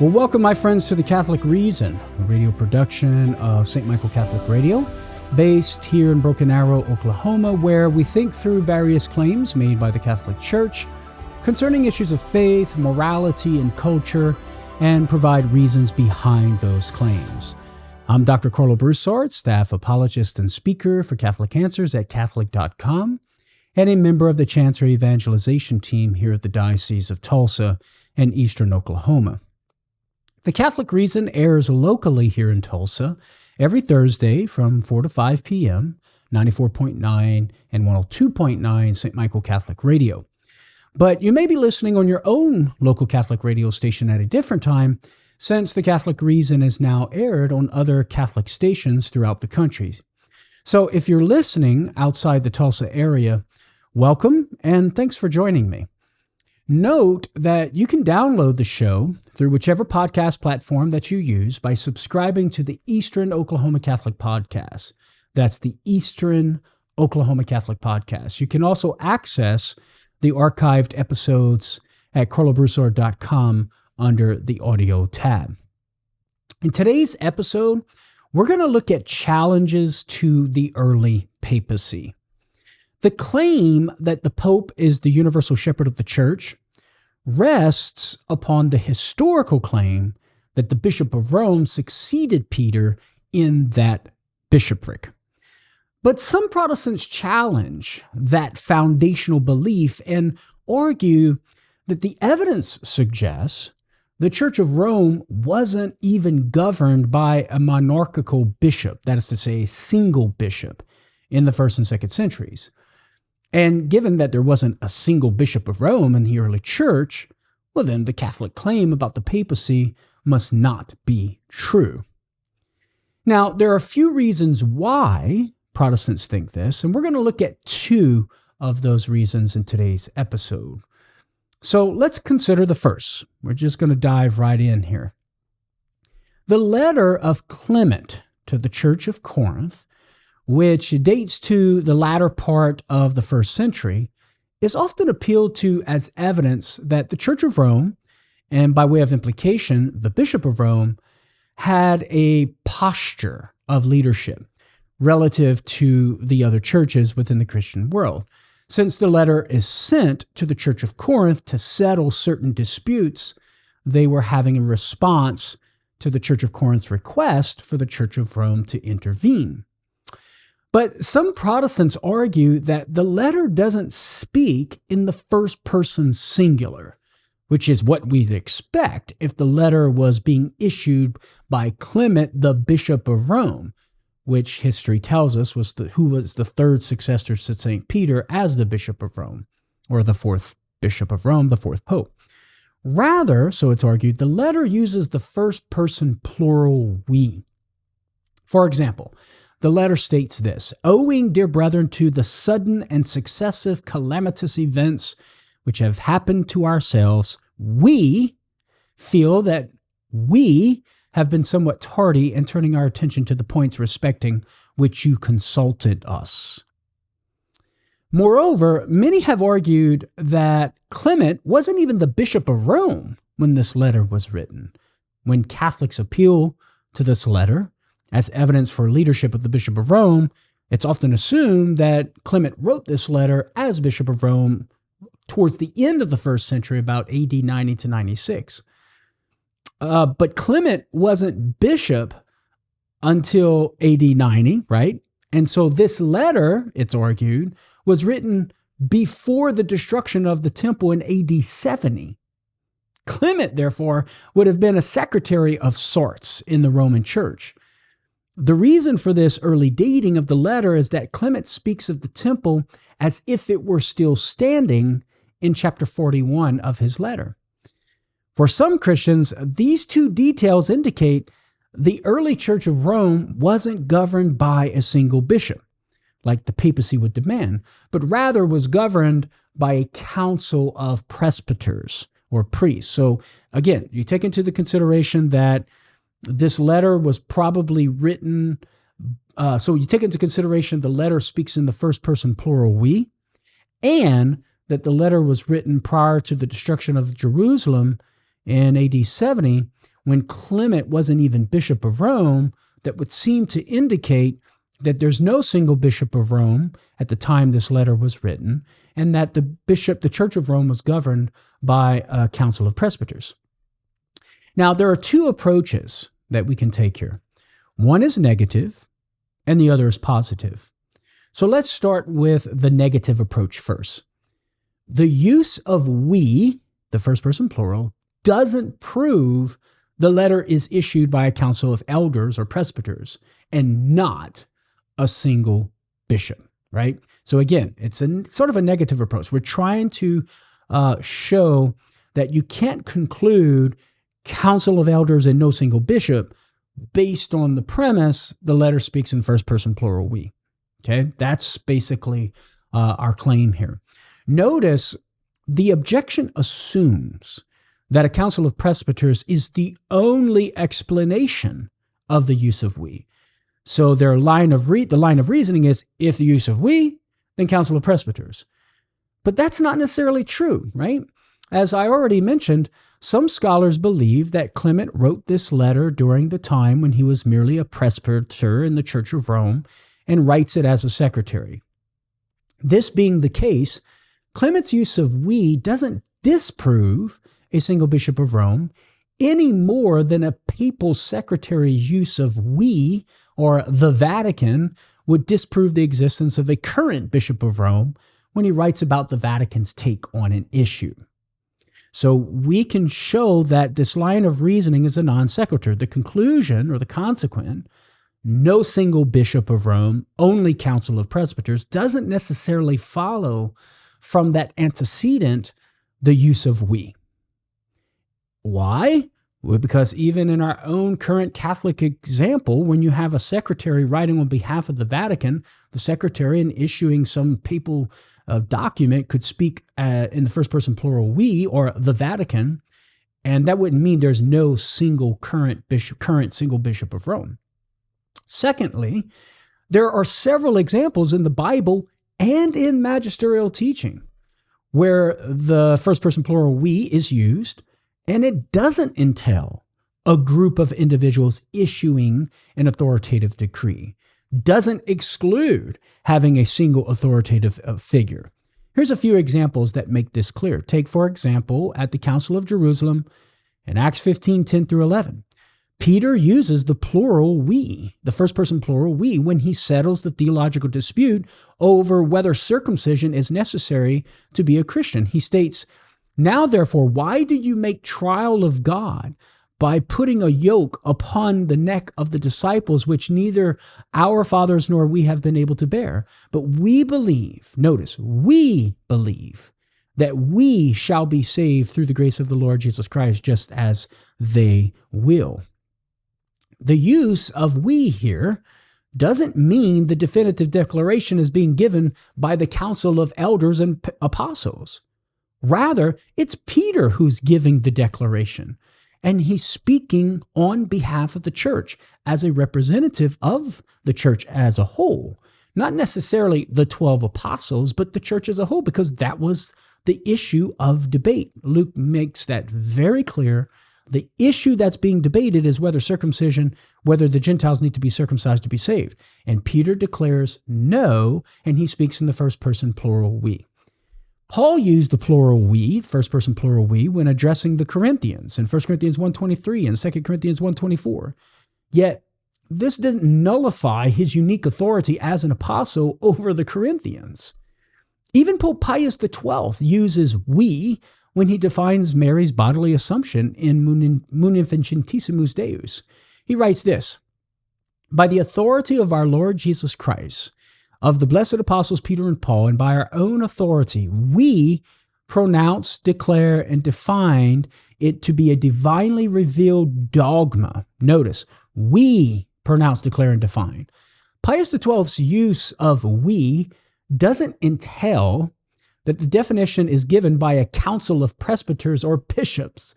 Well, welcome, my friends, to The Catholic Reason, a radio production of St. Michael Catholic Radio, based here in Broken Arrow, Oklahoma, where we think through various claims made by the Catholic Church concerning issues of faith, morality, and culture, and provide reasons behind those claims. I'm Dr. Karlo Broussard, staff apologist and speaker for Catholic Answers at Catholic.com, and a member of the Chancery Evangelization team here at the Diocese of Tulsa in eastern Oklahoma. The Catholic Reason airs locally here in Tulsa every Thursday from 4 to 5 p.m., 94.9 and 102.9 St. Michael Catholic Radio. But you may be listening on your own local Catholic radio station at a different time, since the Catholic Reason is now aired on other Catholic stations throughout the country. So if you're listening outside the Tulsa area, welcome and thanks for joining me. Note that you can download the show through whichever podcast platform that you use by subscribing to the Eastern Oklahoma Catholic Podcast. That's the Eastern Oklahoma Catholic Podcast. You can also access the archived episodes at karlobroussard.com under the audio tab. In today's episode, we're going to look at challenges to the early papacy. The claim that the Pope is the universal shepherd of the Church rests upon the historical claim that the Bishop of Rome succeeded Peter in that bishopric. But some Protestants challenge that foundational belief and argue that the evidence suggests the Church of Rome wasn't even governed by a monarchical bishop, that is to say, a single bishop, in the 1st and 2nd centuries. And given that there wasn't a single bishop of Rome in the early church, well then the Catholic claim about the papacy must not be true. Now, there are a few reasons why Protestants think this, and we're going to look at two of those reasons in today's episode. So let's consider the first. We're just going to dive right in here. The letter of Clement to the Church of Corinth, which dates to the latter part of the 1st century, is often appealed to as evidence that the Church of Rome, and by way of implication, the Bishop of Rome, had a posture of leadership relative to the other churches within the Christian world, since the letter is sent to the Church of Corinth to settle certain disputes they were having in response to the Church of Corinth's request for the Church of Rome to intervene. But some Protestants argue that the letter doesn't speak in the first person singular, which is what we'd expect if the letter was being issued by Clement, the Bishop of Rome, which history tells us was who was the third successor to St. Peter as the Bishop of Rome, or the fourth Bishop of Rome, the fourth Pope. Rather, so it's argued, the letter uses the first person plural we. For example, the letter states this: "Owing, dear brethren, to the sudden and successive calamitous events which have happened to ourselves, we feel that we have been somewhat tardy in turning our attention to the points respecting which you consulted us." Moreover, many have argued that Clement wasn't even the Bishop of Rome when this letter was written. When Catholics appeal to this letter as evidence for leadership of the Bishop of Rome, it's often assumed that Clement wrote this letter as Bishop of Rome towards the end of the 1st century, about AD 90 to 96. But Clement wasn't bishop until AD 90, right? And so this letter, it's argued, was written before the destruction of the temple in AD 70. Clement, therefore, would have been a secretary of sorts in the Roman Church. The reason for this early dating of the letter is that Clement speaks of the temple as if it were still standing in chapter 41 of his letter. For some Christians, these two details indicate the early Church of Rome wasn't governed by a single bishop, like the papacy would demand, but rather was governed by a council of presbyters or priests. So again, you take into the consideration that this letter was probably written, so you take into consideration the letter speaks in the first person plural we, and that the letter was written prior to the destruction of Jerusalem in AD 70, when Clement wasn't even Bishop of Rome, that would seem to indicate that there's no single Bishop of Rome at the time this letter was written, and that the Church of Rome was governed by a council of presbyters. Now, there are two approaches that we can take here. One is negative, and the other is positive. So let's start with the negative approach first. The use of we, the first person plural, doesn't prove the letter is issued by a council of elders or presbyters and not a single bishop, right? So again, it's a sort of a negative approach. We're trying to show that you can't conclude council of elders and no single bishop based on the premise the letter speaks in first person plural we. Okay, that's basically our claim here. Notice the objection assumes that a council of presbyters is the only explanation of the use of we. So the line of reasoning is, if the use of we, then council of presbyters. But that's not necessarily true, right? As I already mentioned, some scholars believe that Clement wrote this letter during the time when he was merely a presbyter in the Church of Rome and writes it as a secretary. This being the case, Clement's use of we doesn't disprove a single bishop of Rome any more than a papal secretary's use of we or the Vatican would disprove the existence of a current bishop of Rome when he writes about the Vatican's take on an issue. So we can show that this line of reasoning is a non sequitur. The conclusion or the consequent, no single bishop of Rome, only council of presbyters, doesn't necessarily follow from that antecedent, the use of we. Why? Well, because even in our own current Catholic example, when you have a secretary writing on behalf of the Vatican, the secretary in issuing some papal document could speak in the first person plural we or the Vatican, and that wouldn't mean there's no single current single bishop of Rome. Secondly, there are several examples in the Bible and in magisterial teaching where the first person plural we is used, and it doesn't entail a group of individuals issuing an authoritative decree, doesn't exclude having a single authoritative figure. Here's a few examples that make this clear. Take, for example, at the Council of Jerusalem in Acts 15:10 through 11. Peter uses the plural we, the first person plural we, when he settles the theological dispute over whether circumcision is necessary to be a Christian. He states, "Now, therefore, why do you make trial of God by putting a yoke upon the neck of the disciples, which neither our fathers nor we have been able to bear? But we believe," notice, we believe, "that we shall be saved through the grace of the Lord Jesus Christ, just as they will." The use of we here doesn't mean the definitive declaration is being given by the council of elders and apostles. Rather, it's Peter who's giving the declaration, and he's speaking on behalf of the church as a representative of the church as a whole. Not necessarily the 12 apostles, but the church as a whole, because that was the issue of debate. Luke makes that very clear. The issue that's being debated is whether the Gentiles need to be circumcised to be saved. And Peter declares no, and he speaks in the first person plural we. Paul used the plural we, first person plural we, when addressing the Corinthians in 1 Corinthians 1:23 and 2 Corinthians 1:24. Yet, this doesn't nullify his unique authority as an apostle over the Corinthians. Even Pope Pius XII uses we when he defines Mary's bodily assumption in Munificentissimus Deus. He writes this, "By the authority of our Lord Jesus Christ, of the blessed apostles Peter and Paul, and by our own authority, we pronounce, declare, and define it to be a divinely revealed dogma." Notice, we pronounce, declare, and define. Pius XII's use of we doesn't entail that the definition is given by a council of presbyters or bishops.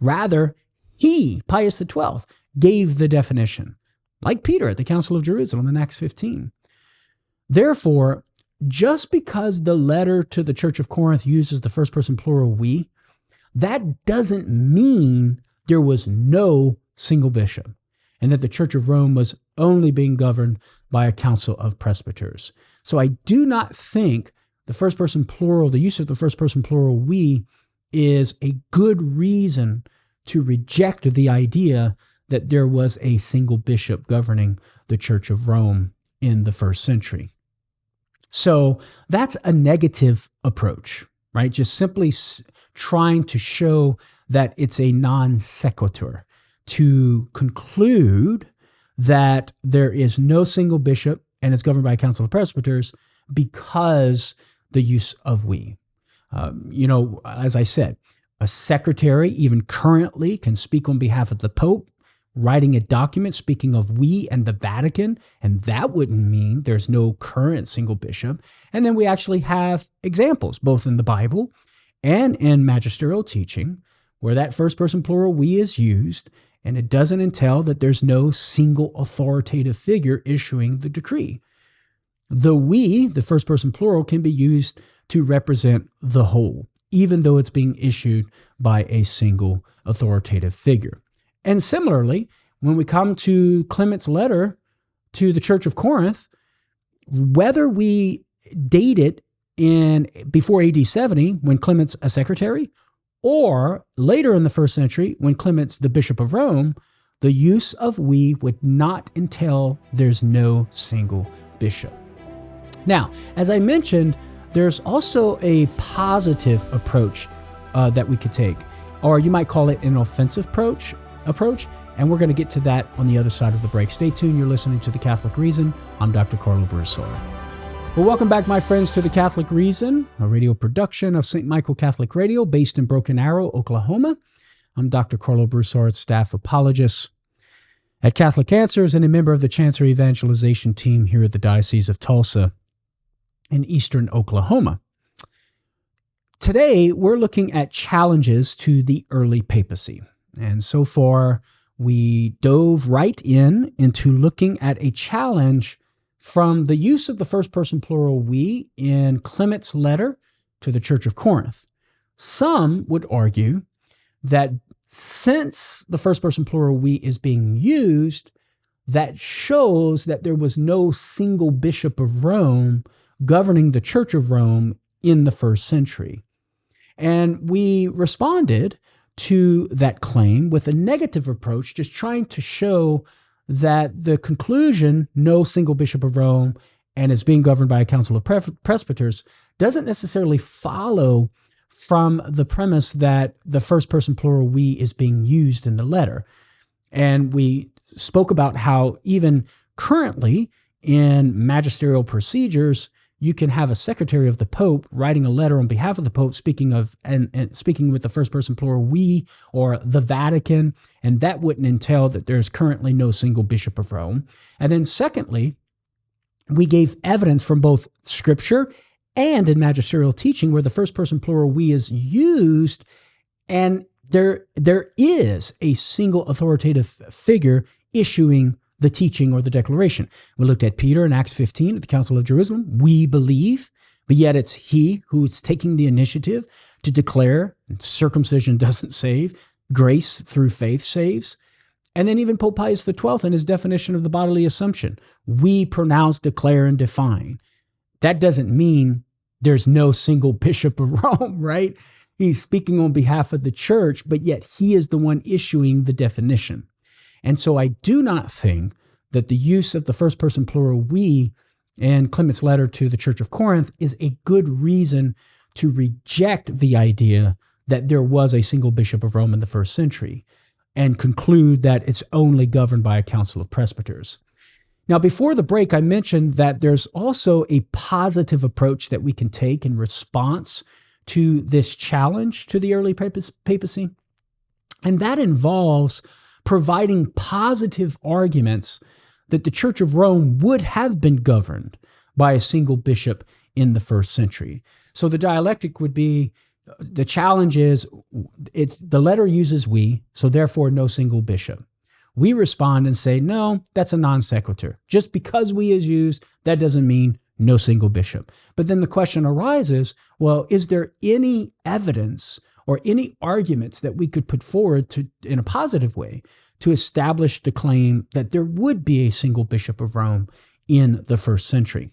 Rather, he, Pius XII, gave the definition, like Peter at the Council of Jerusalem in Acts 15. Therefore, just because the letter to the Church of Corinth uses the first person plural we, that doesn't mean there was no single bishop, and that the Church of Rome was only being governed by a council of presbyters. So I do not think the first person plural, the use of the first person plural we, is a good reason to reject the idea that there was a single bishop governing the Church of Rome in the first century. So that's a negative approach, right? Just simply trying to show that it's a non sequitur, to conclude that there is no single bishop and is governed by a council of presbyters because the use of we. As I said, a secretary, even currently, can speak on behalf of the Pope, writing a document speaking of we and the Vatican, and that wouldn't mean there's no current single bishop. And then we actually have examples, both in the Bible and in magisterial teaching, where that first person plural we is used, and it doesn't entail that there's no single authoritative figure issuing the decree. The we, the first person plural, can be used to represent the whole, even though it's being issued by a single authoritative figure. And similarly, when we come to Clement's letter to the Church of Corinth, whether we date it in before AD 70, when Clement's a secretary, or later in the first century, when Clement's the Bishop of Rome, the use of we would not entail there's no single bishop. Now, as I mentioned, there's also a positive approach that we could take, or you might call it an offensive approach, and we're going to get to that on the other side of the break. Stay tuned. You're listening to The Catholic Reason. I'm Dr. Karlo Broussard. Well, welcome back, my friends, to The Catholic Reason, a radio production of St. Michael Catholic Radio based in Broken Arrow, Oklahoma. I'm Dr. Karlo Broussard, staff apologist at Catholic Answers and a member of the Chancery Evangelization team here at the Diocese of Tulsa in eastern Oklahoma. Today, we're looking at challenges to the early papacy. And so far, we dove right into looking at a challenge from the use of the first person plural we in Clement's letter to the Church of Corinth. Some would argue that since the first person plural we is being used, that shows that there was no single bishop of Rome governing the Church of Rome in the first century. And we responded to that claim with a negative approach, just trying to show that the conclusion, no single bishop of Rome and is being governed by a council of presbyters, doesn't necessarily follow from the premise that the first person plural we is being used in the letter. And we spoke about how even currently in magisterial procedures, you can have a secretary of the Pope writing a letter on behalf of the Pope, speaking of and speaking with the first person plural we or the Vatican, and that wouldn't entail that there's currently no single bishop of Rome. And then secondly, we gave evidence from both Scripture and in magisterial teaching where the first person plural we is used, and there is a single authoritative figure issuing the teaching or the declaration. We looked at Peter in Acts 15 at the Council of Jerusalem. We believe, but yet it's he who's taking the initiative to declare circumcision doesn't save, grace through faith saves. And then even Pope Pius XII in his definition of the bodily assumption, we pronounce, declare, and define. That doesn't mean there's no single bishop of Rome, right? He's speaking on behalf of the church, but yet he is the one issuing the definition. And so I do not think that the use of the first person plural we in Clement's letter to the Church of Corinth is a good reason to reject the idea that there was a single bishop of Rome in the first century and conclude that it's only governed by a council of presbyters. Now, before the break, I mentioned that there's also a positive approach that we can take in response to this challenge to the early papacy, and that involves providing positive arguments that the Church of Rome would have been governed by a single bishop in the first century. So the dialectic would be, the challenge is, the letter uses we, so therefore no single bishop. We respond and say, no, that's a non sequitur. Just because we is used, that doesn't mean no single bishop. But then the question arises, well, is there any evidence or any arguments that we could put forward in a positive way to establish the claim that there would be a single bishop of Rome in the first century,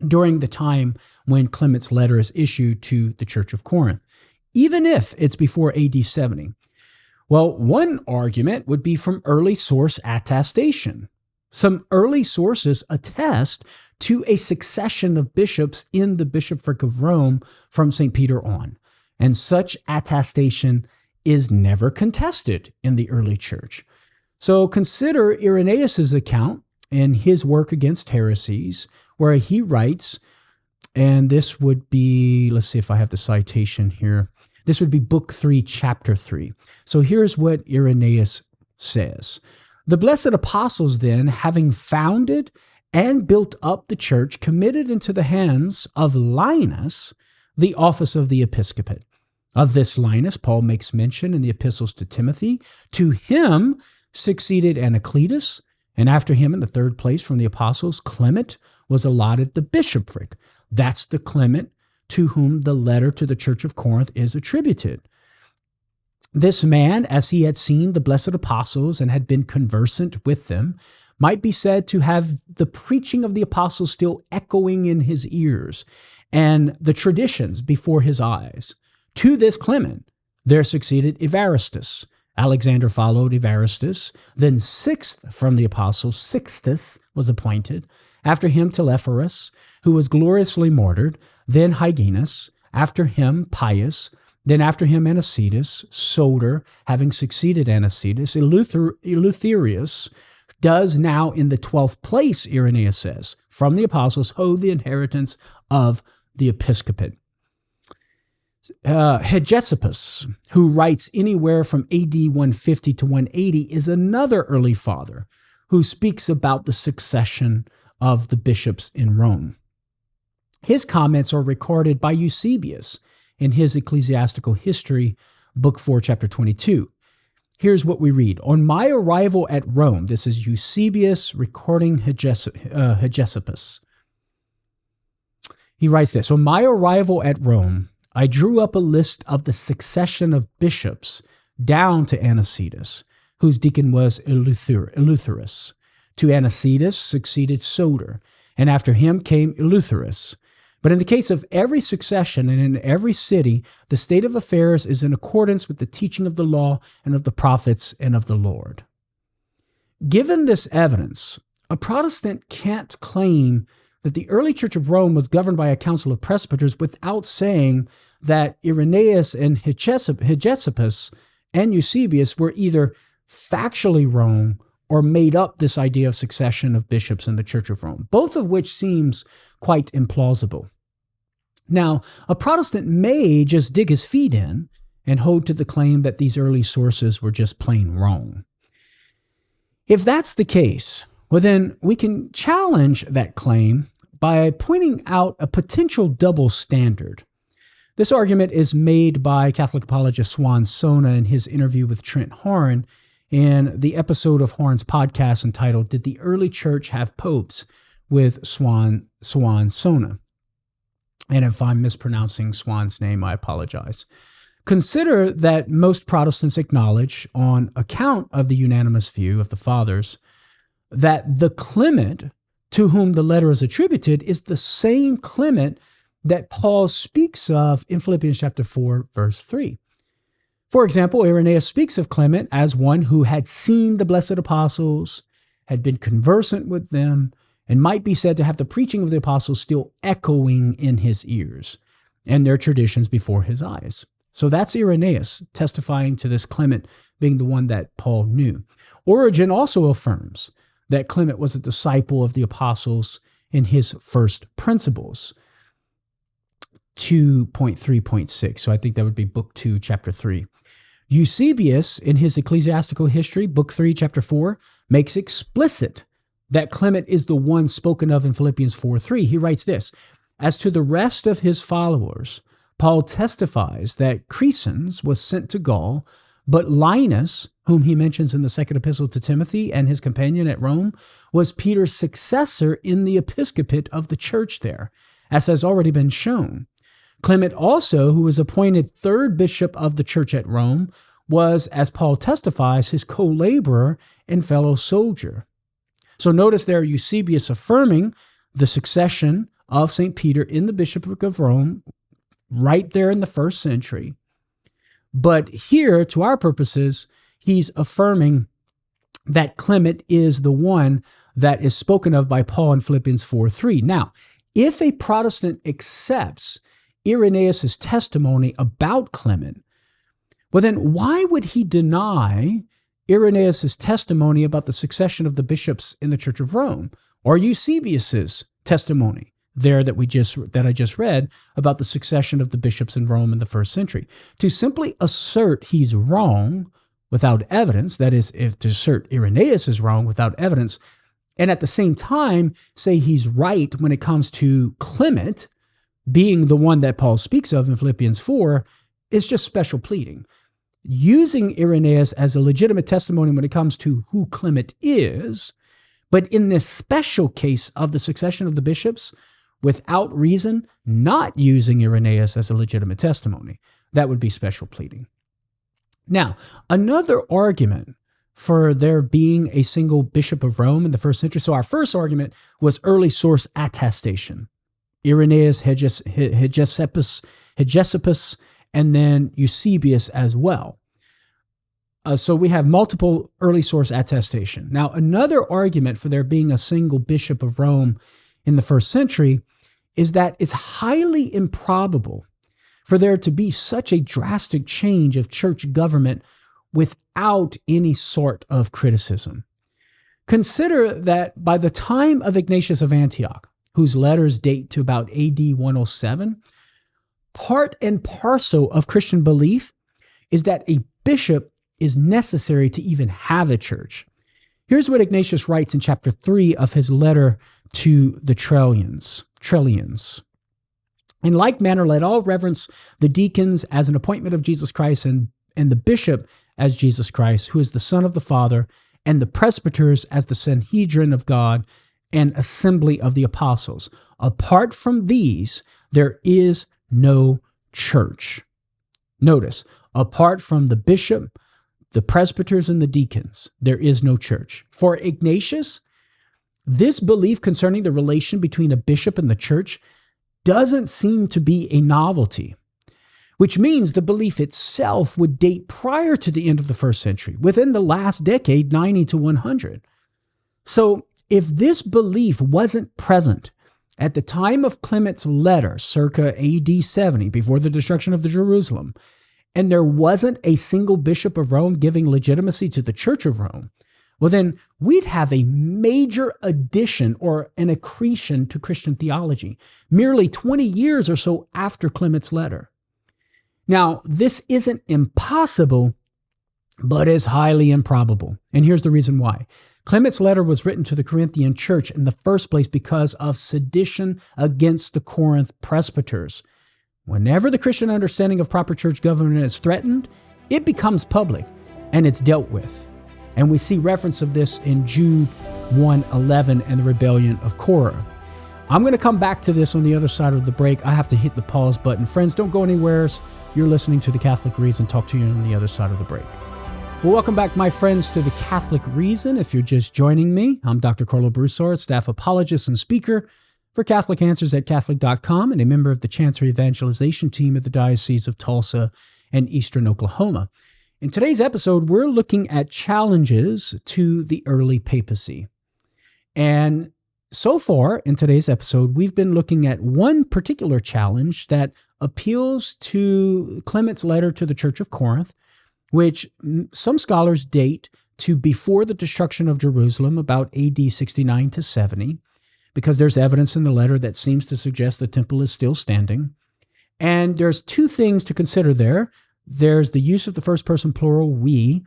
during the time when Clement's letter is issued to the Church of Corinth, even if it's before AD 70. Well, one argument would be from early source attestation. Some early sources attest to a succession of bishops in the bishopric of Rome from St. Peter on, and such attestation is never contested in the early church. So consider Irenaeus' account in his work against heresies, where he writes, and this would be, let's see if I have the citation here. This would be Book 3, Chapter 3. So here's what Irenaeus says. The blessed apostles then, having founded and built up the church, committed into the hands of Linus the office of the episcopate. Of this Linus, Paul makes mention in the epistles to Timothy. To him succeeded Anacletus, and after him in the third place from the apostles, Clement was allotted the bishopric. That's the Clement to whom the letter to the Church of Corinth is attributed. This man, as he had seen the blessed apostles and had been conversant with them, might be said to have the preaching of the apostles still echoing in his ears and the traditions before his eyes. To this Clement there succeeded Evaristus. Alexander followed Evaristus. Then sixth from the apostles, Sixtus, was appointed. After him Telephorus, who was gloriously martyred. Then Hyginus. After him Pius. Then after him Anicetus. Soter, having succeeded Anicetus. Eleutherius does now in the 12th place, Irenaeus says, from the apostles hold the inheritance of the episcopate. Hegesippus, who writes anywhere from AD 150 to 180, is another early father who speaks about the succession of the bishops in Rome. His comments are recorded by Eusebius in his Ecclesiastical History, Book 4, Chapter 22. Here's what we read. On my arrival at Rome, this is Eusebius recording Hegesippus. He writes this, on my arrival at Rome, I drew up a list of the succession of bishops down to Anicetus, whose deacon was Eleutherus. To Anicetus succeeded Soter, and after him came Eleutherus. But in the case of every succession and in every city, the state of affairs is in accordance with the teaching of the law and of the prophets and of the Lord. Given this evidence, a Protestant can't claim that the early Church of Rome was governed by a council of presbyters without saying that Irenaeus and Hegesippus and Eusebius were either factually wrong or made up this idea of succession of bishops in the Church of Rome, both of which seems quite implausible. Now, a Protestant may just dig his feet in and hold to the claim that these early sources were just plain wrong. If that's the case, well then we can challenge that claim by pointing out a potential double standard. This argument is made by Catholic apologist Swan Sona in his interview with Trent Horn in the episode of Horn's podcast entitled, Did the Early Church Have Popes? With Swan Sona. And if I'm mispronouncing Swan's name, I apologize. Consider that most Protestants acknowledge, on account of the unanimous view of the Fathers, that the Clement to whom the letter is attributed is the same Clement that Paul speaks of in Philippians chapter 4, verse 3. For example, Irenaeus speaks of Clement as one who had seen the blessed apostles, had been conversant with them, and might be said to have the preaching of the apostles still echoing in his ears and their traditions before his eyes. So that's Irenaeus testifying to this Clement being the one that Paul knew. Origen also affirms that Clement was a disciple of the apostles in his first principles, 2.3.6. So I think that would be Book 2, Chapter 3. Eusebius, in his Ecclesiastical History, Book 3, Chapter 4, makes explicit that Clement is the one spoken of in Philippians 4:3. He writes this, as to the rest of his followers, Paul testifies that Crescens was sent to Gaul, but Linus, whom he mentions in the second epistle to Timothy, and his companion at Rome, was Peter's successor in the episcopate of the church there, as has already been shown. Clement also, who was appointed third bishop of the church at Rome, was, as Paul testifies, his co-laborer and fellow soldier. So notice there Eusebius affirming the succession of St. Peter in the bishopric of Rome right there in the first century. But here, to our purposes, he's affirming that Clement is the one that is spoken of by Paul in Philippians 4:3. Now, if a Protestant accepts Irenaeus' testimony about Clement, well then why would he deny Irenaeus' testimony about the succession of the bishops in the Church of Rome, or Eusebius' testimony there that I just read about the succession of the bishops in Rome in the first century? To simply assert he's wrong without evidence, that is, if to assert Irenaeus is wrong without evidence, and at the same time say he's right when it comes to Clement being the one that Paul speaks of in Philippians 4, is just special pleading. Using Irenaeus as a legitimate testimony when it comes to who Clement is, but in this special case of the succession of the bishops, without reason, not using Irenaeus as a legitimate testimony, that would be special pleading. Now, another argument for there being a single bishop of Rome in the first century. So our first argument was early source attestation. Irenaeus, Hegesippus, and then Eusebius as well. So we have multiple early source attestation. Now, another argument for there being a single bishop of Rome in the first century is that it's highly improbable for there to be such a drastic change of church government without any sort of criticism. Consider that by the time of Ignatius of Antioch, whose letters date to about AD 107, part and parcel of Christian belief is that a bishop is necessary to even have a church. Here's what Ignatius writes in chapter 3 of his letter to the Trellians. In like manner, let all reverence the deacons as an appointment of Jesus Christ, and the bishop as Jesus Christ, who is the Son of the Father, and the presbyters as the Sanhedrin of God and assembly of the apostles. Apart from these, there is no church. Notice, apart from the bishop, the presbyters, and the deacons, there is no church. For Ignatius, this belief concerning the relation between a bishop and the church doesn't seem to be a novelty, which means the belief itself would date prior to the end of the first century, within the last decade, 90 to 100. So if this belief wasn't present at the time of Clement's letter, circa AD 70, before the destruction of the Jerusalem, and there wasn't a single bishop of Rome giving legitimacy to the Church of Rome, well then we'd have a major addition or an accretion to Christian theology, merely 20 years or so after Clement's letter. Now, this isn't impossible, but is highly improbable. And here's the reason why. Clement's letter was written to the Corinthian church in the first place because of sedition against the Corinth presbyters. Whenever the Christian understanding of proper church government is threatened, it becomes public and it's dealt with. And we see reference of this in Jude 1:11 and the rebellion of Korah. I'm going to come back to this on the other side of the break. I have to hit the pause button. Friends, don't go anywhere. You're listening to The Catholic Reason. Talk to you on the other side of the break. Well, welcome back, my friends, to The Catholic Reason. If you're just joining me, I'm Dr. Karlo Broussard, staff apologist and speaker for Catholic Answers at Catholic.com and a member of the Chancery Evangelization team at the Diocese of Tulsa and Eastern Oklahoma. In today's episode, we're looking at challenges to the early papacy. And so far in today's episode, we've been looking at one particular challenge that appeals to Clement's letter to the Church of Corinth, which some scholars date to before the destruction of Jerusalem, about AD 69 to 70, because there's evidence in the letter that seems to suggest the temple is still standing. And there's two things to consider there. There's the use of the first person plural, we,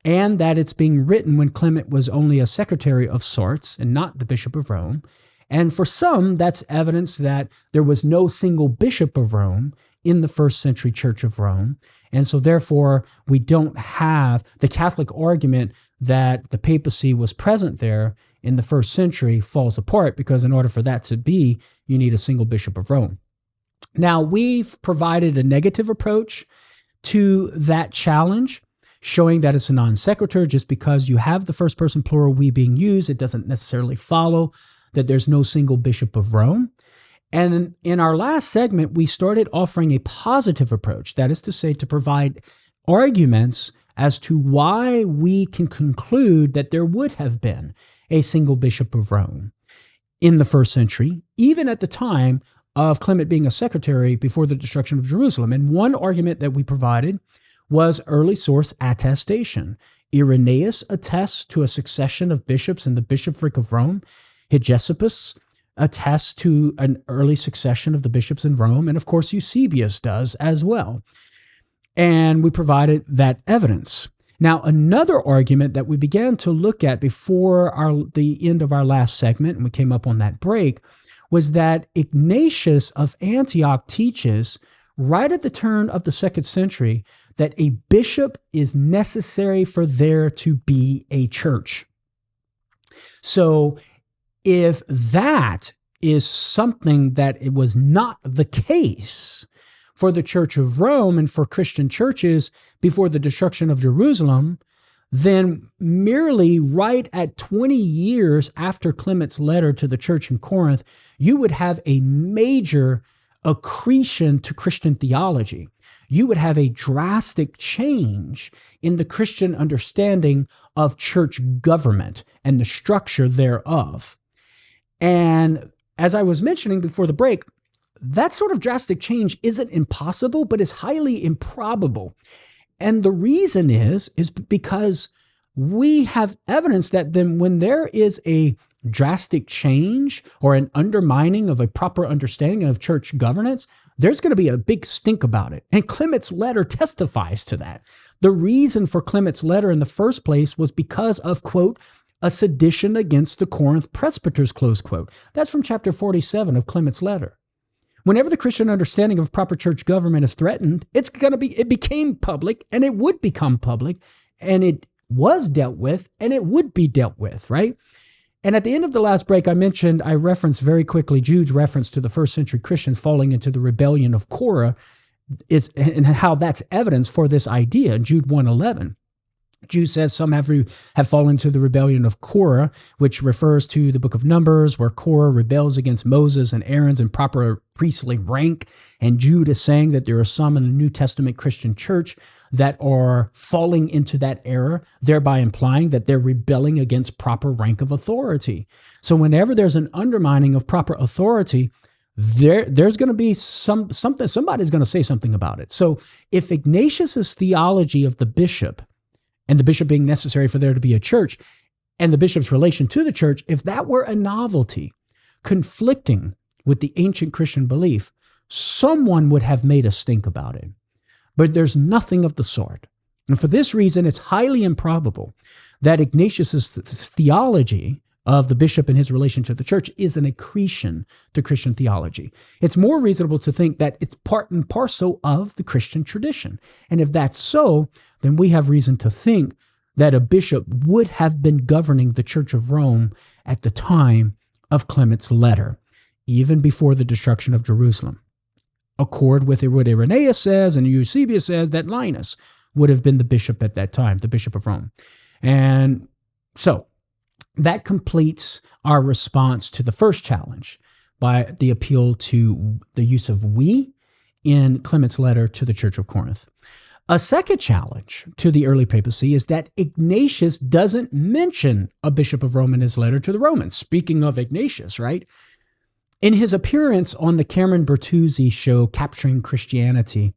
and that it's being written when Clement was only a secretary of sorts and not the Bishop of Rome. And for some, that's evidence that there was no single Bishop of Rome in the first century Church of Rome. And so therefore, we don't have the Catholic argument that the papacy was present there in the first century falls apart, because in order for that to be, you need a single Bishop of Rome. Now, we've provided a negative approach to that challenge, showing that it's a non sequitur. Just because you have the first person plural we being used, it doesn't necessarily follow that there's no single bishop of Rome. And in our last segment, we started offering a positive approach. That is to say, to provide arguments as to why we can conclude that there would have been a single bishop of Rome in the first century, even at the time of Clement being a secretary before the destruction of Jerusalem. And one argument that we provided was early source attestation. Irenaeus attests to a succession of bishops in the bishopric of Rome. Hegesippus attests to an early succession of the bishops in Rome. And of course, Eusebius does as well. And we provided that evidence. Now, another argument that we began to look at before the end of our last segment, and we came up on that break, was that Ignatius of Antioch teaches right at the turn of the 2nd century that a bishop is necessary for there to be a church. So if that is something that it was not the case for the Church of Rome and for Christian churches before the destruction of Jerusalem, then merely right at 20 years after Clement's letter to the church in Corinth, you would have a major accretion to Christian theology. You would have a drastic change in the Christian understanding of church government and the structure thereof. And as I was mentioning before the break, that sort of drastic change isn't impossible, but is highly improbable. And the reason is because we have evidence that then when there is a drastic change or an undermining of a proper understanding of church governance, there's going to be a big stink about it. And Clement's letter testifies to that. The reason for Clement's letter in the first place was because of, quote, a sedition against the Corinth presbyters, close quote. That's from chapter 47 of Clement's letter. Whenever the Christian understanding of proper church government is threatened, it became public, and it would become public, and it was dealt with, and it would be dealt with, right? And at the end of the last break, I referenced very quickly Jude's reference to the first century Christians falling into the rebellion of Korah, and how that's evidence for this idea in Jude 1:11. Jude says some have fallen to the rebellion of Korah, which refers to the book of Numbers, where Korah rebels against Moses and Aaron's improper priestly rank. And Jude is saying that there are some in the New Testament Christian church that are falling into that error, thereby implying that they're rebelling against proper rank of authority. So whenever there's an undermining of proper authority, there's going to be somebody's going to say something about it. So if Ignatius's theology of the bishop, and the bishop being necessary for there to be a church, and the bishop's relation to the church, if that were a novelty conflicting with the ancient Christian belief, someone would have made a stink about it. But there's nothing of the sort. And for this reason, it's highly improbable that Ignatius's theology of the bishop and his relation to the church is an accretion to Christian theology. It's more reasonable to think that it's part and parcel of the Christian tradition. And if that's so, then we have reason to think that a bishop would have been governing the Church of Rome at the time of Clement's letter, even before the destruction of Jerusalem. Accord with what Irenaeus says and Eusebius says that Linus would have been the bishop at that time, the Bishop of Rome. And so that completes our response to the first challenge by the appeal to the use of we in Clement's letter to the Church of Corinth. A second challenge to the early papacy is that Ignatius doesn't mention a bishop of Rome in his letter to the Romans. Speaking of Ignatius, right? In his appearance on the Cameron Bertuzzi show, Capturing Christianity,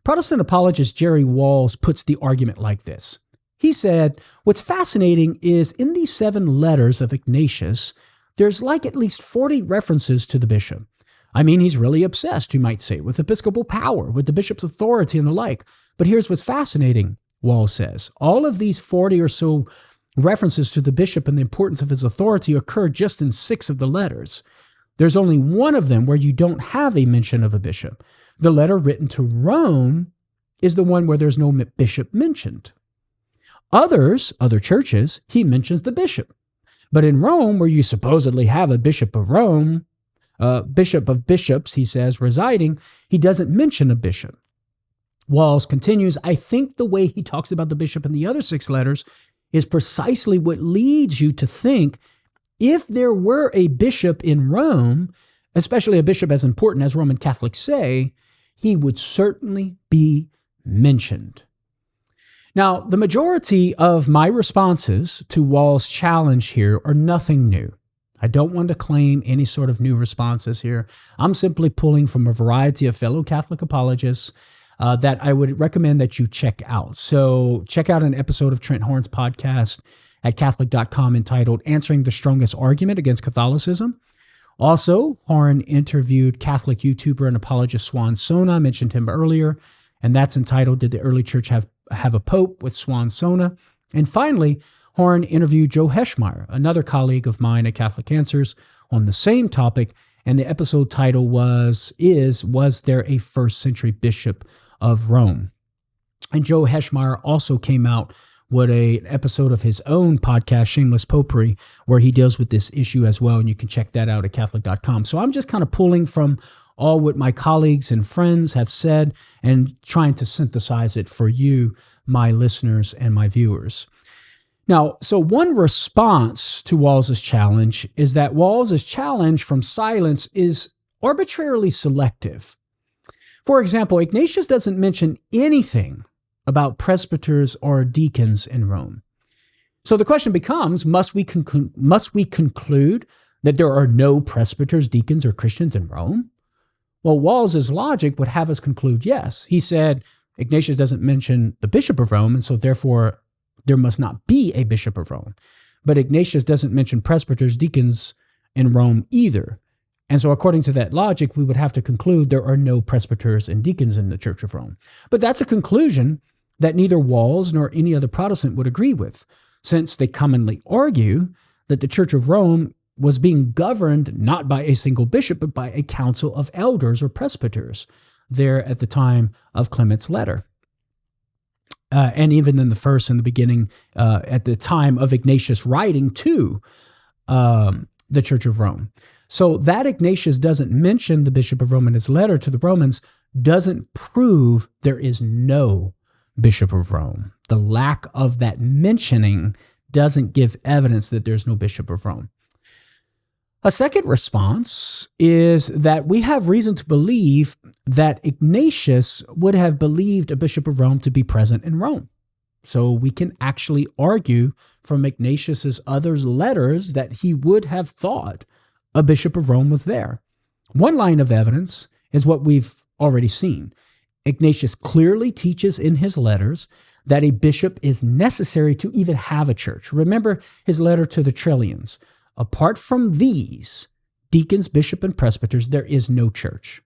Protestant apologist Jerry Walls puts the argument like this. He said, what's fascinating is in these 7 letters of Ignatius, there's like at least 40 references to the bishop. I mean, he's really obsessed, you might say, with episcopal power, with the bishop's authority and the like. But here's what's fascinating, Wall says. All of these 40 or so references to the bishop and the importance of his authority occur just in 6 of the letters. There's only one of them where you don't have a mention of a bishop. The letter written to Rome is the one where there's no bishop mentioned. Other churches, he mentions the bishop. But in Rome, where you supposedly have a bishop of Rome, bishop of bishops, he says, residing, he doesn't mention a bishop. Walls continues, I think the way he talks about the bishop in the other 6 letters is precisely what leads you to think if there were a bishop in Rome, especially a bishop as important as Roman Catholics say, he would certainly be mentioned. Now, the majority of my responses to Wall's challenge here are nothing new. I don't want to claim any sort of new responses here. I'm simply pulling from a variety of fellow Catholic apologists that I would recommend that you check out. So check out an episode of Trent Horn's podcast at Catholic.com entitled Answering the Strongest Argument Against Catholicism. Also, Horn interviewed Catholic YouTuber and apologist Swan Sona. I mentioned him earlier, and that's entitled Did the Early Church Have a Pope with Swan Sona? And finally, Horn interviewed Joe Heschmeyer, another colleague of mine at Catholic Answers, on the same topic, and the episode title was there a first century bishop of Rome? And Joe Heschmeyer also came out with an episode of his own podcast, Shameless Popery, where he deals with this issue as well, and you can check that out at Catholic.com. So I'm just kind of pulling from all what my colleagues and friends have said and trying to synthesize it for you, my listeners and my viewers. Now, so one response to Walls's challenge is that Walls's challenge from silence is arbitrarily selective. For example, Ignatius doesn't mention anything about presbyters or deacons in Rome. So the question becomes, must we conclude that there are no presbyters, deacons, or Christians in Rome? Well, Walls's logic would have us conclude yes. He said Ignatius doesn't mention the bishop of Rome, and so therefore there must not be a bishop of Rome. But Ignatius doesn't mention presbyters, deacons in Rome either. And so according to that logic, we would have to conclude there are no presbyters and deacons in the Church of Rome. But that's a conclusion that neither Walls nor any other Protestant would agree with, since they commonly argue that the Church of Rome was being governed not by a single bishop, but by a council of elders or presbyters there at the time of Clement's letter. And even in the beginning, at the time of Ignatius writing to the Church of Rome. So that Ignatius doesn't mention the Bishop of Rome in his letter to the Romans doesn't prove there is no Bishop of Rome. The lack of that mentioning doesn't give evidence that there's no Bishop of Rome. A second response is that we have reason to believe that Ignatius would have believed a Bishop of Rome to be present in Rome. So we can actually argue from Ignatius's other letters that he would have thought a Bishop of Rome was there. One line of evidence is what we've already seen. Ignatius clearly teaches in his letters that a bishop is necessary to even have a church. Remember his letter to the Trellians. Apart from these, deacons, bishop, and presbyters, there is no church.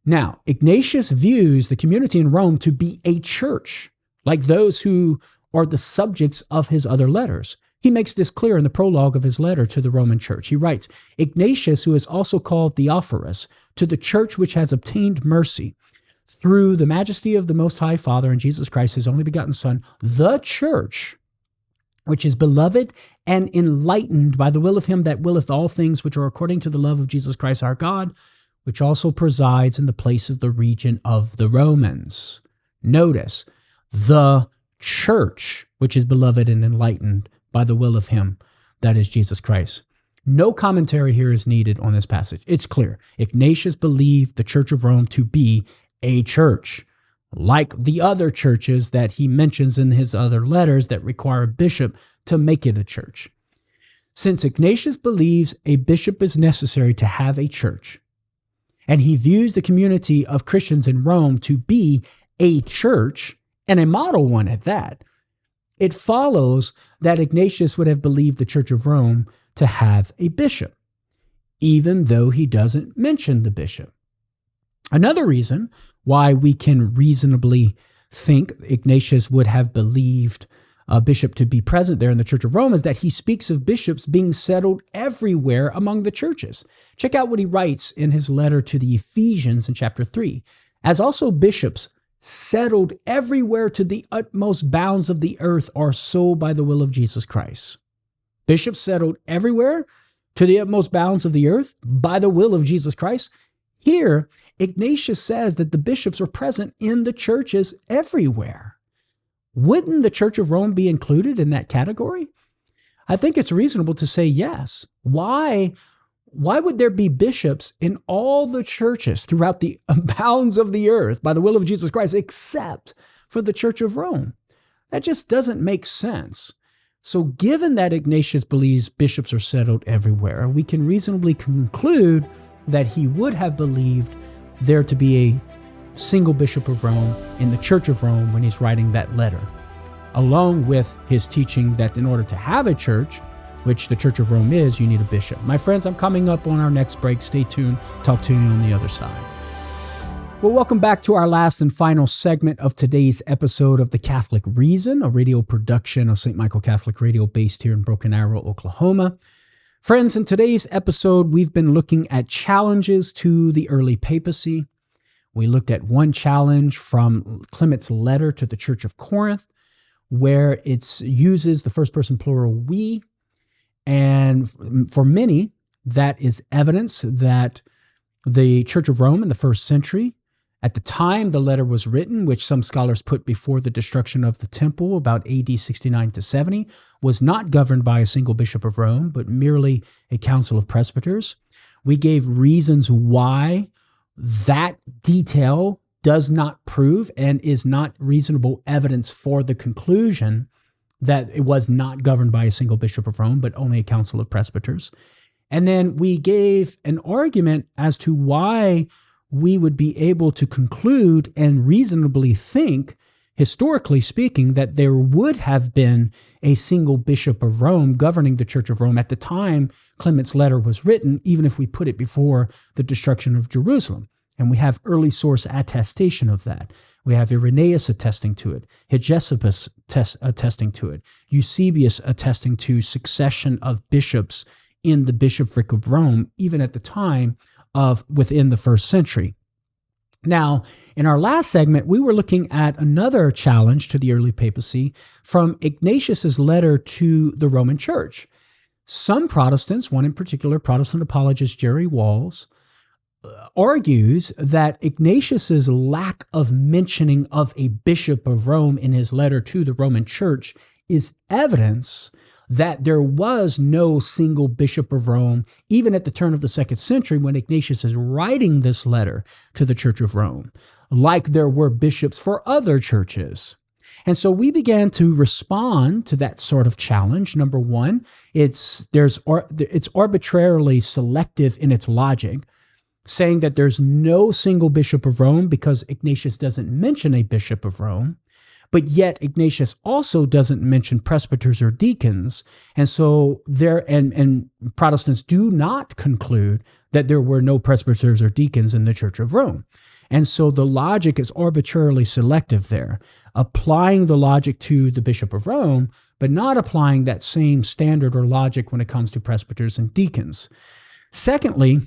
Now, Ignatius views the community in Rome to be a church, like those who are the subjects of his other letters. He makes this clear in the prologue of his letter to the Roman church. He writes, Ignatius, who is also called Theophorus, to the church which has obtained mercy, through the majesty of the Most High Father and Jesus Christ, his only begotten Son, the church, which is beloved and enlightened by the will of him that willeth all things which are according to the love of Jesus Christ our God, which also presides in the place of the region of the Romans. Notice, the church, which is beloved and enlightened by the will of him that is Jesus Christ. No commentary here is needed on this passage. It's clear. Ignatius believed the Church of Rome to be a church, like the other churches that he mentions in his other letters that require a bishop to make it a church. Since Ignatius believes a bishop is necessary to have a church, and he views the community of Christians in Rome to be a church, and a model one at that, it follows that Ignatius would have believed the Church of Rome to have a bishop, even though he doesn't mention the bishop. Another reason why we can reasonably think Ignatius would have believed a bishop to be present there in the Church of Rome is that he speaks of bishops being settled everywhere among the churches. Check out what he writes in his letter to the Ephesians in chapter 3. As also bishops settled everywhere to the utmost bounds of the earth are so by the will of Jesus Christ. Bishops settled everywhere to the utmost bounds of the earth by the will of Jesus Christ. Here, Ignatius says that the bishops are present in the churches everywhere. Wouldn't the Church of Rome be included in that category? I think it's reasonable to say yes. Why would there be bishops in all the churches throughout the bounds of the earth by the will of Jesus Christ, except for the Church of Rome? That just doesn't make sense. So given that Ignatius believes bishops are settled everywhere, we can reasonably conclude that he would have believed there to be a single bishop of Rome in the Church of Rome when he's writing that letter, along with his teaching that in order to have a church, which the Church of Rome is, you need a bishop. My friends, I'm coming up on our next break. Stay tuned. Talk to you on the other side. Well, welcome back to our last and final segment of today's episode of The Catholic Reason, a radio production of St. Michael Catholic Radio based here in Broken Arrow, Oklahoma. Friends, in today's episode, we've been looking at challenges to the early papacy. We looked at one challenge from Clement's letter to the Church of Corinth, where it uses the first person plural we. And for many, that is evidence that the Church of Rome in the first century, at the time the letter was written, which some scholars put before the destruction of the temple about AD 69 to 70, was not governed by a single bishop of Rome, but merely a council of presbyters. We gave reasons why that detail does not prove and is not reasonable evidence for the conclusion that it was not governed by a single bishop of Rome, but only a council of presbyters. And then we gave an argument as to why we would be able to conclude and reasonably think, historically speaking, that there would have been a single bishop of Rome governing the Church of Rome at the time Clement's letter was written, even if we put it before the destruction of Jerusalem. And we have early source attestation of that. We have Irenaeus attesting to it, Hegesippus attesting to it, Eusebius attesting to succession of bishops in the bishopric of Rome, even at the time of within the first century. Now, in our last segment, we were looking at another challenge to the early papacy from Ignatius's letter to the Roman Church. Some Protestants, one in particular, Protestant apologist Jerry Walls, argues that Ignatius's lack of mentioning of a bishop of Rome in his letter to the Roman Church is evidence that there was no single bishop of Rome, even at the turn of the second century when Ignatius is writing this letter to the Church of Rome, like there were bishops for other churches. And so we began to respond to that sort of challenge. Number one, it's arbitrarily selective in its logic, saying that there's no single bishop of Rome because Ignatius doesn't mention a bishop of Rome. But yet Ignatius also doesn't mention presbyters or deacons. And so and Protestants do not conclude that there were no presbyters or deacons in the Church of Rome. And so the logic is arbitrarily selective there, applying the logic to the Bishop of Rome, but not applying that same standard or logic when it comes to presbyters and deacons. Secondly,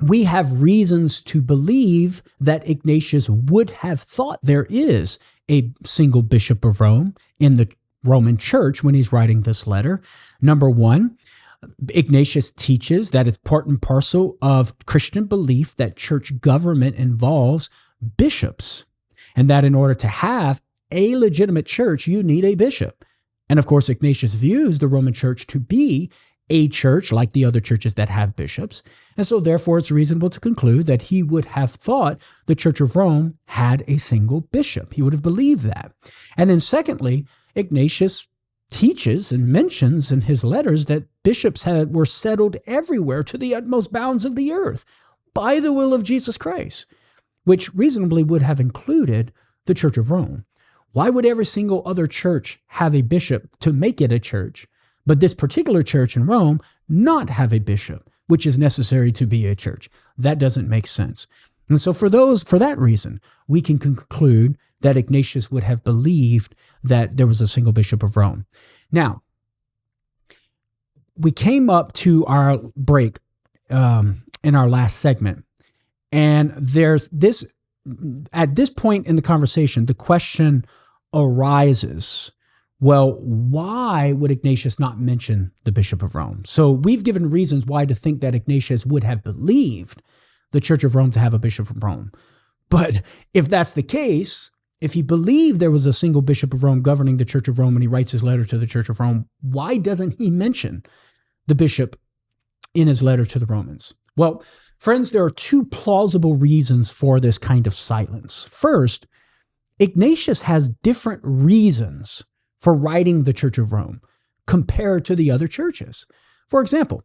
we have reasons to believe that Ignatius would have thought there is a single bishop of Rome in the Roman Church when he's writing this letter. Number one, Ignatius teaches that it's part and parcel of Christian belief that church government involves bishops, and that in order to have a legitimate church, you need a bishop. And of course, Ignatius views the Roman Church to be a church like the other churches that have bishops. And so therefore, it's reasonable to conclude that he would have thought the Church of Rome had a single bishop. He would have believed that. And then secondly, Ignatius teaches and mentions in his letters that bishops were settled everywhere to the utmost bounds of the earth by the will of Jesus Christ, which reasonably would have included the Church of Rome. Why would every single other church have a bishop to make it a church, but this particular church in Rome not have a bishop, which is necessary to be a church? That doesn't make sense. And so for that reason, we can conclude that Ignatius would have believed that there was a single bishop of Rome. Now, we came up to our break in our last segment, and at this point in the conversation, the question arises, Well, why would Ignatius not mention the Bishop of Rome? So we've given reasons why to think that Ignatius would have believed the Church of Rome to have a Bishop of Rome. But if that's the case, if he believed there was a single Bishop of Rome governing the Church of Rome and he writes his letter to the Church of Rome, why doesn't he mention the bishop in his letter to the Romans? Well, friends, there are two plausible reasons for this kind of silence. First, Ignatius has different reasons for writing the Church of Rome compared to the other churches. For example,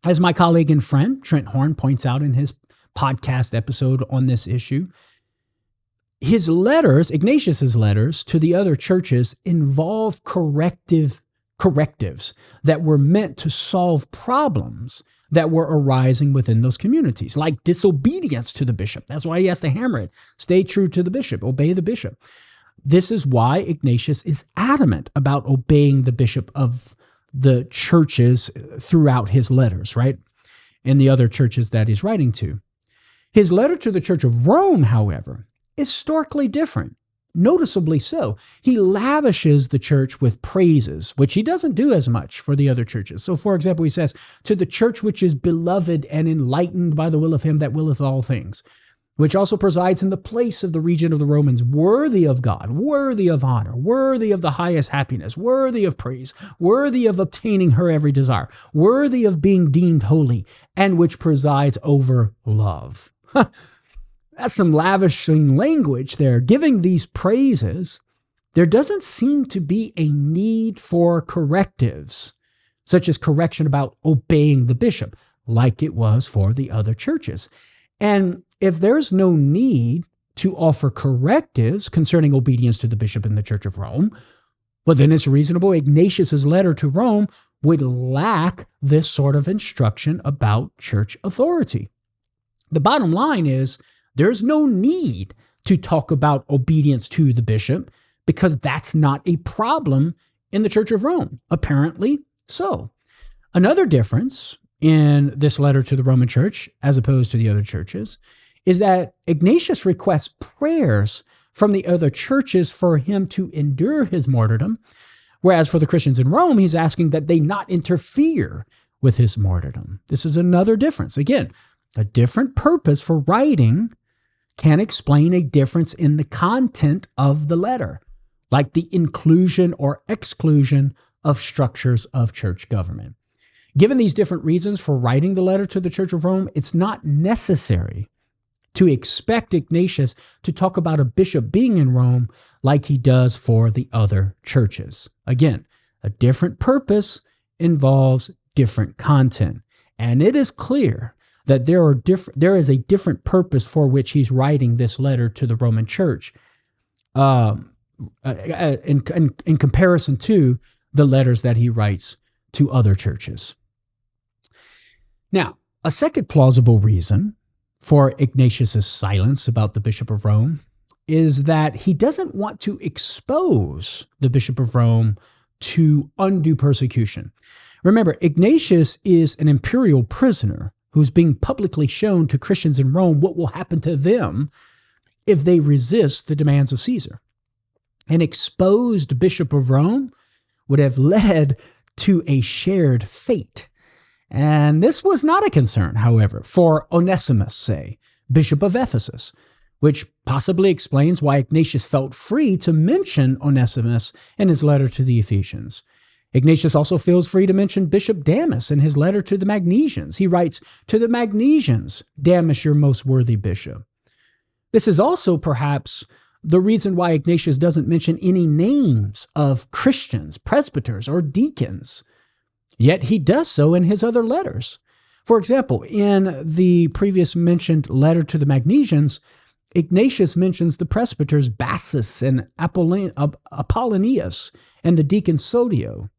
as my colleague and friend Trent Horn points out in his podcast episode on this issue, his letters, Ignatius's letters to the other churches, involve correctives that were meant to solve problems that were arising within those communities, like disobedience to the bishop. That's why he has to hammer it. Stay true to the bishop, obey the bishop. This is why Ignatius is adamant about obeying the bishop of the churches throughout his letters, right? And the other churches that he's writing to. His letter to the Church of Rome, however, is starkly different. Noticeably so. He lavishes the church with praises, which he doesn't do as much for the other churches. So, for example, he says, to the church which is beloved and enlightened by the will of him that willeth all things, which also presides in the place of the region of the Romans, worthy of God, worthy of honor, worthy of the highest happiness, worthy of praise, worthy of obtaining her every desire, worthy of being deemed holy, and which presides over love. That's some lavishing language there. Giving these praises, there doesn't seem to be a need for correctives, such as correction about obeying the bishop, like it was for the other churches. And if there's no need to offer correctives concerning obedience to the bishop in the Church of Rome, well, then it's reasonable Ignatius's letter to Rome would lack this sort of instruction about church authority. The bottom line is, there's no need to talk about obedience to the bishop because that's not a problem in the Church of Rome. Apparently so. Another difference in this letter to the Roman Church, as opposed to the other churches, is that Ignatius requests prayers from the other churches for him to endure his martyrdom, whereas for the Christians in Rome, he's asking that they not interfere with his martyrdom. This is another difference. Again, a different purpose for writing can explain a difference in the content of the letter, like the inclusion or exclusion of structures of church government. Given these different reasons for writing the letter to the Church of Rome, it's not necessary to expect Ignatius to talk about a bishop being in Rome like he does for the other churches. Again, a different purpose involves different content, and it is clear that there is a different purpose for which he's writing this letter to the Roman Church in comparison to the letters that he writes to other churches. Now, a second plausible reason for Ignatius's silence about the Bishop of Rome is that he doesn't want to expose the Bishop of Rome to undue persecution. Remember, Ignatius is an imperial prisoner who's being publicly shown to Christians in Rome what will happen to them if they resist the demands of Caesar. An exposed Bishop of Rome would have led to a shared fate. And this was not a concern, however, for Onesimus, say, Bishop of Ephesus, which possibly explains why Ignatius felt free to mention Onesimus in his letter to the Ephesians. Ignatius also feels free to mention Bishop Damas in his letter to the Magnesians. He writes, "To the Magnesians, Damas, your most worthy bishop." This is also perhaps the reason why Ignatius doesn't mention any names of Christians, presbyters, or deacons. Yet he does so in his other letters. For example, in the previous mentioned letter to the Magnesians, Ignatius mentions the presbyters Bassus and Apollonius and the deacon Sodio.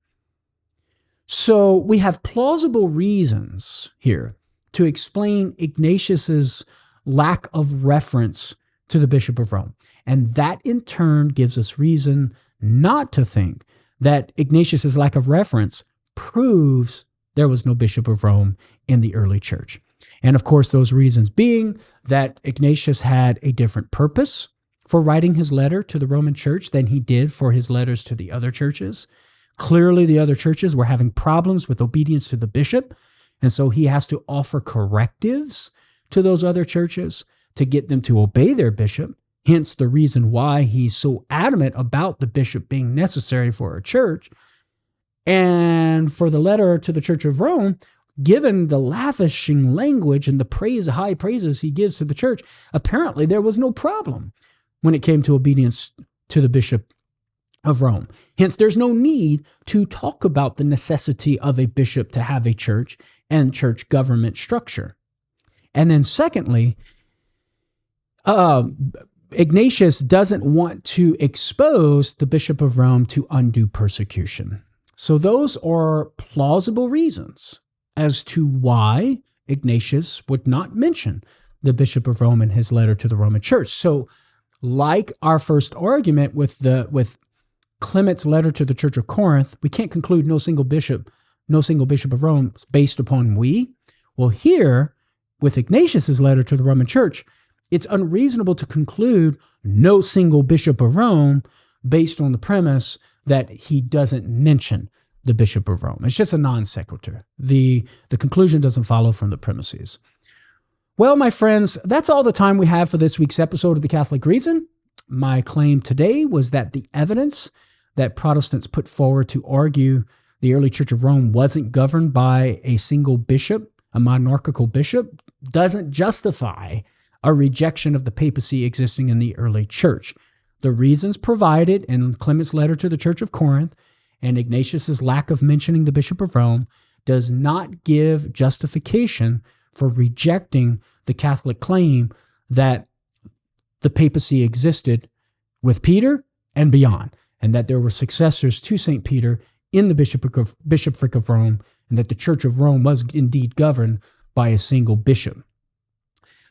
So we have plausible reasons here to explain Ignatius's lack of reference to the Bishop of Rome. And that in turn gives us reason not to think that Ignatius's lack of reference proves there was no Bishop of Rome in the early church. And of course, those reasons being that Ignatius had a different purpose for writing his letter to the Roman church than he did for his letters to the other churches. Clearly, the other churches were having problems with obedience to the bishop, and so he has to offer correctives to those other churches to get them to obey their bishop. Hence the reason why he's so adamant about the bishop being necessary for a church. And for the letter to the Church of Rome, given the lavishing language and the high praises he gives to the church, apparently there was no problem when it came to obedience to the Bishop of Rome. Hence, there's no need to talk about the necessity of a bishop to have a church and church government structure. And then secondly, Ignatius doesn't want to expose the Bishop of Rome to undue persecution. So those are plausible reasons as to why Ignatius would not mention the Bishop of Rome in his letter to the Roman Church. So like our first argument with Clement's letter to the Church of Corinth, we can't conclude no single bishop of Rome based upon we. Well, here, with Ignatius's letter to the Roman Church, it's unreasonable to conclude no single bishop of Rome based on the premise that he doesn't mention the Bishop of Rome. It's just a non sequitur. The conclusion doesn't follow from the premises. Well, my friends, that's all the time we have for this week's episode of The Catholic Reason. My claim today was that the evidence that Protestants put forward to argue the early Church of Rome wasn't governed by a single bishop, a monarchical bishop, doesn't justify a rejection of the papacy existing in the early church. The reasons provided in Clement's letter to the Church of Corinth and Ignatius's lack of mentioning the Bishop of Rome does not give justification for rejecting the Catholic claim that the papacy existed with Peter and beyond, and that there were successors to St. Peter in the bishopric of Rome, and that the Church of Rome was indeed governed by a single bishop.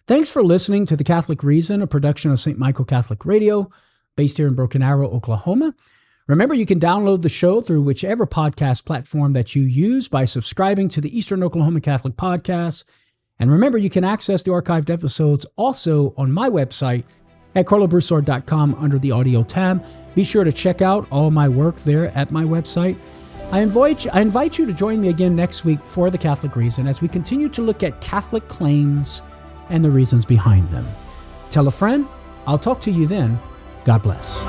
Thanks for listening to The Catholic Reason, a production of St. Michael Catholic Radio, based here in Broken Arrow, Oklahoma. Remember, you can download the show through whichever podcast platform that you use by subscribing to the Eastern Oklahoma Catholic Podcast. And remember, you can access the archived episodes also on my website at karlobroussard.com under the audio tab. Be sure to check out all my work there at my website. I invite you to join me again next week for The Catholic Reason as we continue to look at Catholic claims and the reasons behind them. Tell a friend. I'll talk to you then. God bless.